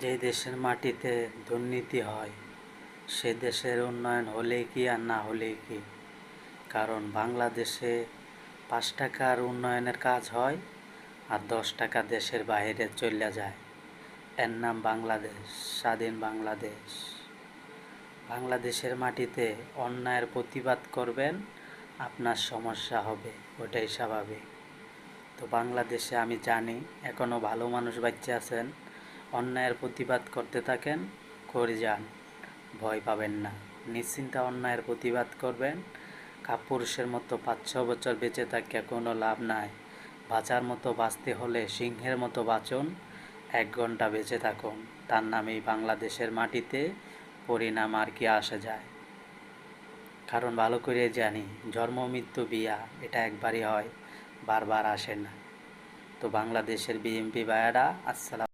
যে দেশের মাটিতে দুর্নীতি হয় সে দেশের উন্নয়ন হলে কি আর না হলে কি। কারণ বাংলাদেশে 5 টাকার উন্নয়নের কাজ হয় আর 10 টাকা দেশের বাইরে চলে যায়। এর নাম বাংলাদেশ, স্বাধীন বাংলাদেশ। বাংলাদেশের মাটিতে অন্যায়ের প্রতিবাদ করবেন, আপনার সমস্যা হবে, ওটাই স্বাভাবিক। তো বাংলাদেশে আমি জানি এখনও ভালো মানুষ বাচ্চা আছেন, অন্যায়ের প্রতিবাদ করতে থাকেন, করে যান, ভয় পাবেন না। নিশ্চিন্তে অন্যায়ের প্রতিবাদ করবেন। কাপুরুষের মতো 5-6 বছর বেঁচে থাকে কোনো লাভ নাই। বাঁচার মতো বাঁচতে হলে সিংহের মতো বাঁচুন, 1 ঘন্টা বেঁচে থাকুন। তার নামেই বাংলাদেশের মাটিতে পরিণাম আর কি আসে যায়। কারণ ভালো করে জানি জন্ম মৃত্যু বিয়া এটা একবারই হয়, বারবার আসে না। তো বাংলাদেশের বিএমপি ভাইয়েরা, আসসালাম।